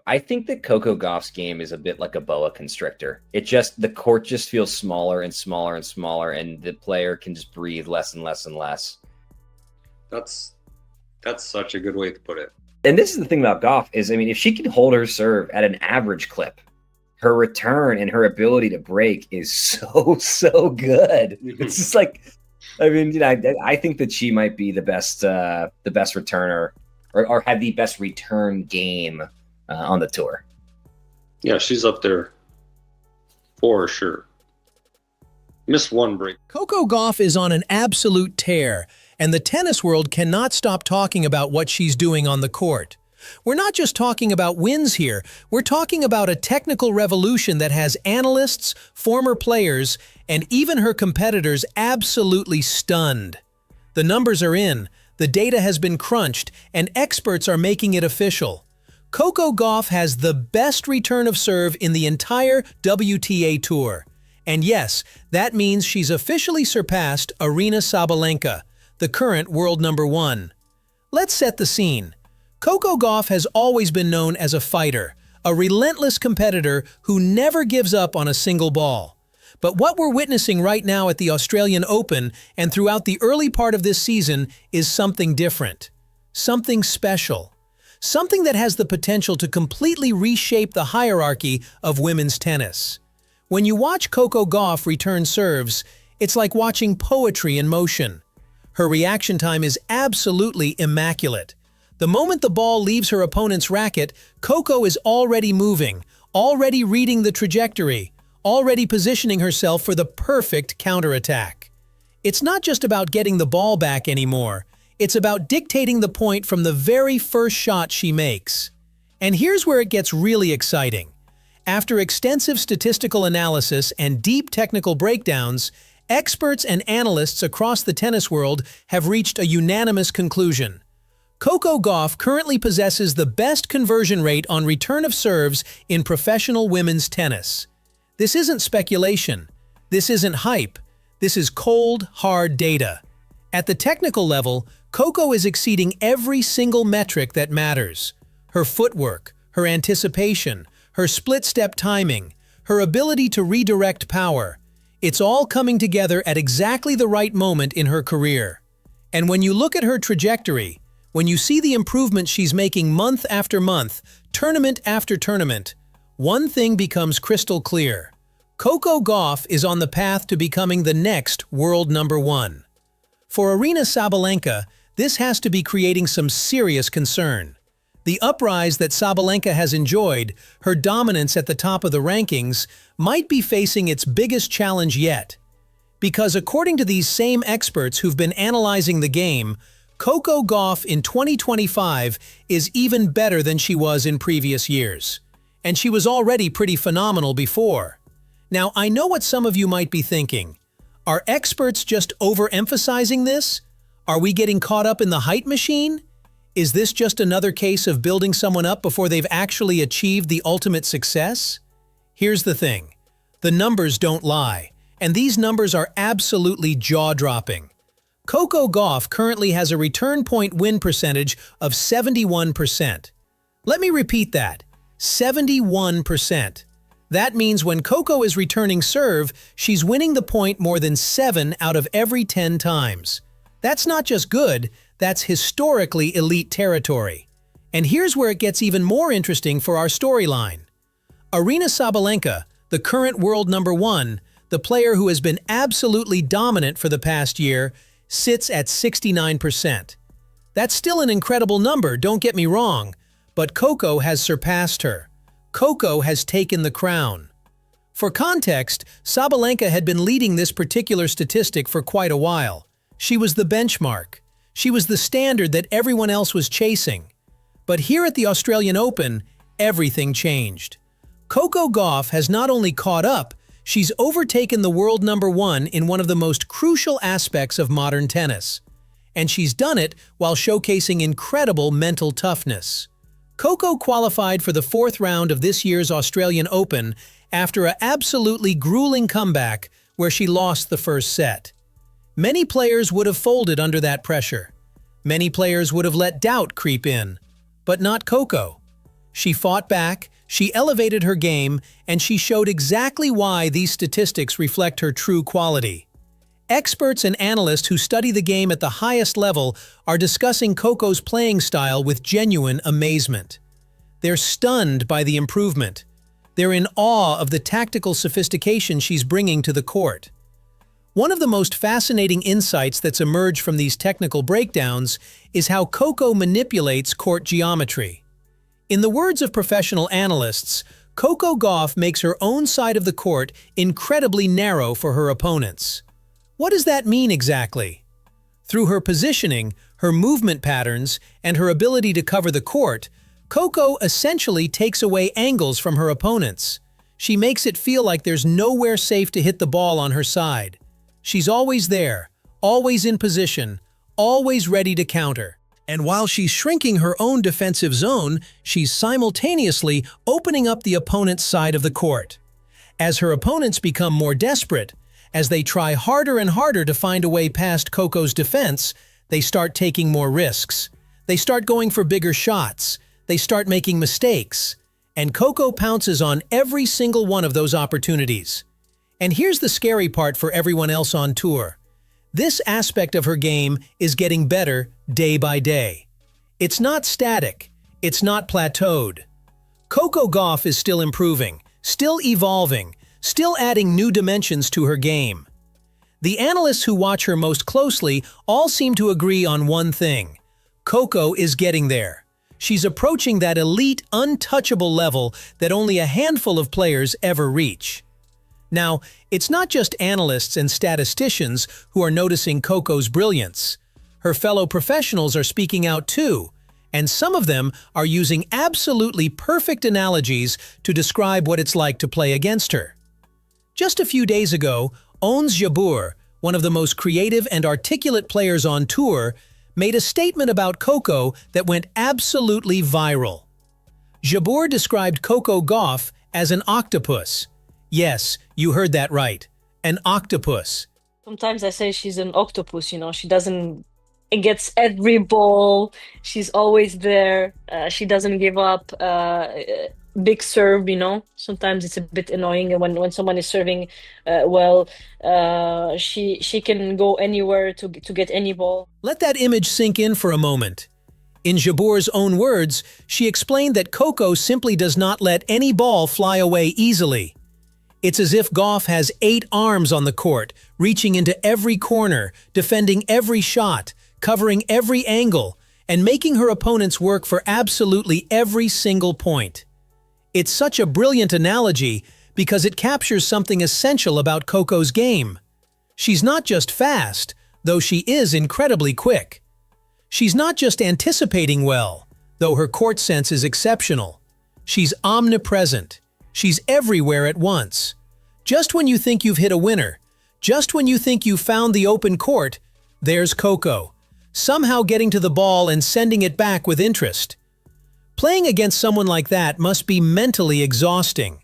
I think that Coco Gauff's game is a bit like a boa constrictor. The court just feels smaller and smaller and smaller, and the player can just breathe less and less and less. That's such a good way to put it. And this is the thing about Gauff is, I mean, if she can hold her serve at an average clip, her return and her ability to break is so good. It's just like, I mean, you know, I think that she might be the best returner or have the best return game on the tour. Yeah, she's up there for sure. Missed one break. Coco Gauff is on an absolute tear, and the tennis world cannot stop talking about what she's doing on the court. We're not just talking about wins here, we're talking about a technical revolution that has analysts, former players, and even her competitors absolutely stunned. The numbers are in, the data has been crunched, and experts are making it official. Coco Gauff has the best return of serve in the entire WTA Tour. And yes, that means she's officially surpassed Aryna Sabalenka, the current world number 1. Let's set the scene. Coco Gauff has always been known as a fighter, a relentless competitor who never gives up on a single ball. But what we're witnessing right now at the Australian Open and throughout the early part of this season is something different. Something special. Something that has the potential to completely reshape the hierarchy of women's tennis. When you watch Coco Gauff return serves, it's like watching poetry in motion. Her reaction time is absolutely immaculate. The moment the ball leaves her opponent's racket, Coco is already moving, already reading the trajectory, already positioning herself for the perfect counterattack. It's not just about getting the ball back anymore. It's about dictating the point from the very first shot she makes. And here's where it gets really exciting. After extensive statistical analysis and deep technical breakdowns, experts and analysts across the tennis world have reached a unanimous conclusion. Coco Gauff currently possesses the best conversion rate on return of serves in professional women's tennis. This isn't speculation. This isn't hype. This is cold, hard data. At the technical level, Coco is exceeding every single metric that matters. Her footwork, her anticipation, her split-step timing, her ability to redirect power. It's all coming together at exactly the right moment in her career. And when you look at her trajectory, when you see the improvements she's making month after month, tournament after tournament, one thing becomes crystal clear. Coco Gauff is on the path to becoming the next world number 1. For Aryna Sabalenka, this has to be creating some serious concern. The uprise that Sabalenka has enjoyed, her dominance at the top of the rankings, might be facing its biggest challenge yet. Because according to these same experts who've been analyzing the game, Coco Gauff in 2025 is even better than she was in previous years. And she was already pretty phenomenal before. Now, I know what some of you might be thinking. Are experts just overemphasizing this? Are we getting caught up in the hype machine? Is this just another case of building someone up before they've actually achieved the ultimate success? Here's the thing. The numbers don't lie, and these numbers are absolutely jaw-dropping. Coco Gauff currently has a return point win percentage of 71%. Let me repeat that. 71%. That means when Coco is returning serve, she's winning the point more than 7 out of every 10 times. That's not just good, that's historically elite territory. And here's where it gets even more interesting for our storyline. Aryna Sabalenka, the current world number 1, the player who has been absolutely dominant for the past year, sits at 69%. That's still an incredible number, don't get me wrong, but Coco has surpassed her. Coco has taken the crown. For context, Sabalenka had been leading this particular statistic for quite a while. She was the benchmark. She was the standard that everyone else was chasing. But here at the Australian Open, everything changed. Coco Gauff has not only caught up, she's overtaken the world number 1 in one of the most crucial aspects of modern tennis. And she's done it while showcasing incredible mental toughness. Coco qualified for the 4th round of this year's Australian Open after an absolutely grueling comeback where she lost the first set. Many players would have folded under that pressure. Many players would have let doubt creep in. But not Coco. She fought back, she elevated her game, and she showed exactly why these statistics reflect her true quality. Experts and analysts who study the game at the highest level are discussing Coco's playing style with genuine amazement. They're stunned by the improvement. They're in awe of the tactical sophistication she's bringing to the court. One of the most fascinating insights that's emerged from these technical breakdowns is how Coco manipulates court geometry. In the words of professional analysts, Coco Gauff makes her own side of the court incredibly narrow for her opponents. What does that mean exactly? Through her positioning, her movement patterns, and her ability to cover the court, Coco essentially takes away angles from her opponents. She makes it feel like there's nowhere safe to hit the ball on her side. She's always there, always in position, always ready to counter. And while she's shrinking her own defensive zone, she's simultaneously opening up the opponent's side of the court. As her opponents become more desperate, as they try harder and harder to find a way past Coco's defense, they start taking more risks. They start going for bigger shots. They start making mistakes. And Coco pounces on every single one of those opportunities. And here's the scary part for everyone else on tour. This aspect of her game is getting better day by day. It's not static. It's not plateaued. Coco Gauff is still improving, still evolving, still adding new dimensions to her game. The analysts who watch her most closely all seem to agree on one thing. Coco is getting there. She's approaching that elite, untouchable level that only a handful of players ever reach. Now, it's not just analysts and statisticians who are noticing Coco's brilliance. Her fellow professionals are speaking out too, and some of them are using absolutely perfect analogies to describe what it's like to play against her. Just a few days ago, Ons Jabeur, one of the most creative and articulate players on tour, made a statement about Coco that went absolutely viral. Jabeur described Coco Gauff as an octopus. Yes, you heard that right. An octopus. Sometimes I say she's an octopus, she doesn't, it gets every ball, she's always there, she doesn't give up, big serve, Sometimes it's a bit annoying when someone is serving well, she can go anywhere to get any ball. Let that image sink in for a moment. In Jabeur's own words, she explained that Coco simply does not let any ball fly away easily. It's as if Gauff has 8 arms on the court, reaching into every corner, defending every shot, covering every angle, and making her opponents work for absolutely every single point. It's such a brilliant analogy because it captures something essential about Coco's game. She's not just fast, though she is incredibly quick. She's not just anticipating well, though her court sense is exceptional. She's omnipresent. She's everywhere at once. Just when you think you've hit a winner, just when you think you've found the open court, there's Coco, somehow getting to the ball and sending it back with interest. Playing against someone like that must be mentally exhausting.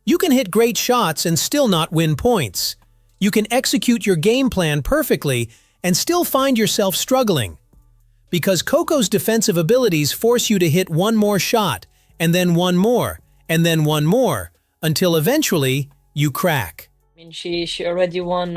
You can hit great shots and still not win points. You can execute your game plan perfectly and still find yourself struggling. Because Coco's defensive abilities force you to hit one more shot, and then one more, and then one more, until eventually you crack. I mean, she already won,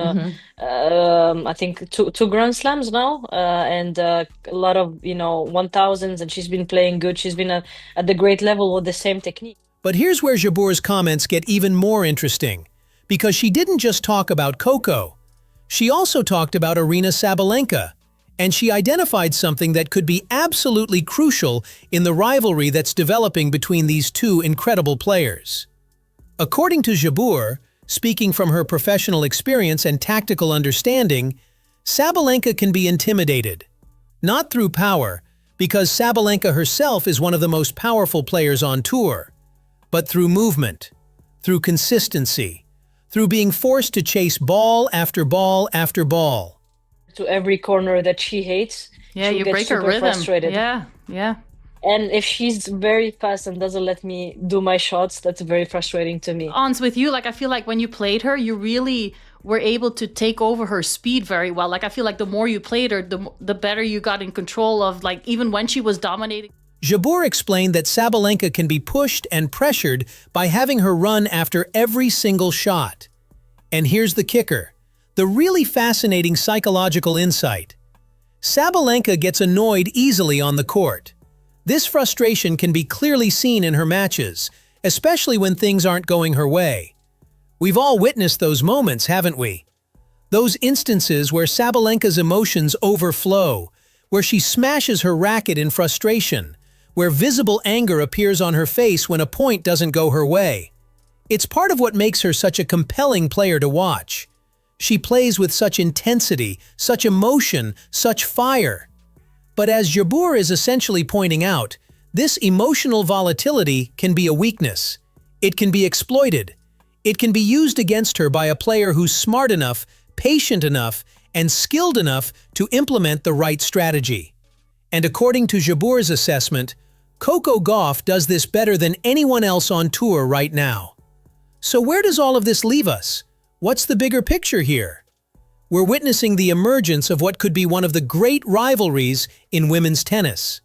I think, two Grand Slams now, and a lot of, 1000s, and she's been playing good. She's been at the great level with the same technique. But here's where Jabeur's comments get even more interesting, because she didn't just talk about Coco. She also talked about Aryna Sabalenka, and she identified something that could be absolutely crucial in the rivalry that's developing between these two incredible players. According to Jabeur, speaking from her professional experience and tactical understanding, Sabalenka can be intimidated. Not through power, because Sabalenka herself is one of the most powerful players on tour, but through movement, through consistency, through being forced to chase ball after ball after ball. To every corner that she hates, yeah, you break her rhythm. Frustrated. Yeah. And if she's very fast and doesn't let me do my shots, that's very frustrating to me. Ons, with you, I feel like when you played her, you really were able to take over her speed very well. I feel like the more you played her, the better you got in control of, even when she was dominating. Jabeur explained that Sabalenka can be pushed and pressured by having her run after every single shot. And here's the kicker, the really fascinating psychological insight. Sabalenka gets annoyed easily on the court. This frustration can be clearly seen in her matches, especially when things aren't going her way. We've all witnessed those moments, haven't we? Those instances where Sabalenka's emotions overflow, where she smashes her racket in frustration, where visible anger appears on her face when a point doesn't go her way. It's part of what makes her such a compelling player to watch. She plays with such intensity, such emotion, such fire. But as Jabeur is essentially pointing out, this emotional volatility can be a weakness. It can be exploited. It can be used against her by a player who's smart enough, patient enough, and skilled enough to implement the right strategy. And according to Jabeur's assessment, Coco Gauff does this better than anyone else on tour right now. So where does all of this leave us? What's the bigger picture here? We're witnessing the emergence of what could be one of the great rivalries in women's tennis.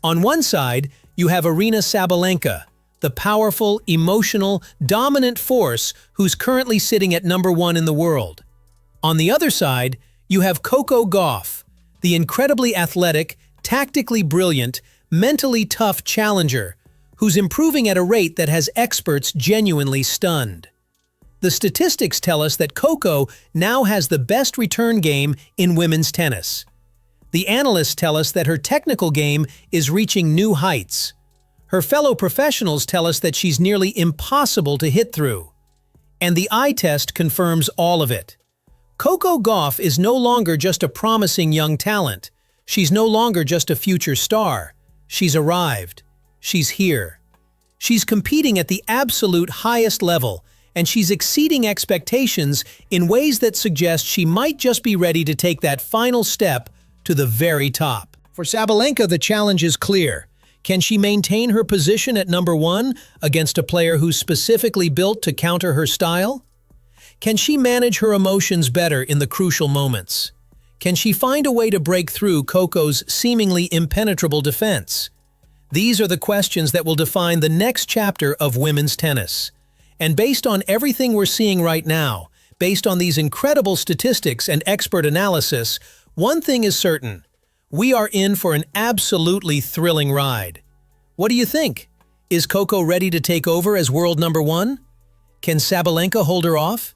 On one side, you have Aryna Sabalenka, the powerful, emotional, dominant force who's currently sitting at #1 in the world. On the other side, you have Coco Gauff, the incredibly athletic, tactically brilliant, mentally tough challenger, who's improving at a rate that has experts genuinely stunned. The statistics tell us that Coco now has the best return game in women's tennis. The analysts tell us that her technical game is reaching new heights. Her fellow professionals tell us that she's nearly impossible to hit through. And the eye test confirms all of it. Coco Gauff is no longer just a promising young talent. She's no longer just a future star. She's arrived. She's here. She's competing at the absolute highest level, and she's exceeding expectations in ways that suggest she might just be ready to take that final step to the very top. For Sabalenka, the challenge is clear. Can she maintain her position at #1 against a player who's specifically built to counter her style? Can she manage her emotions better in the crucial moments? Can she find a way to break through Coco's seemingly impenetrable defense? These are the questions that will define the next chapter of women's tennis. And based on everything we're seeing right now, based on these incredible statistics and expert analysis, one thing is certain. We are in for an absolutely thrilling ride. What do you think? Is Coco ready to take over as world #1? Can Sabalenka hold her off?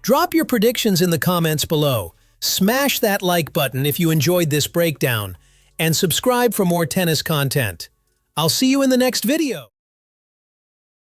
Drop your predictions in the comments below. Smash that like button if you enjoyed this breakdown, and subscribe for more tennis content. I'll see you in the next video.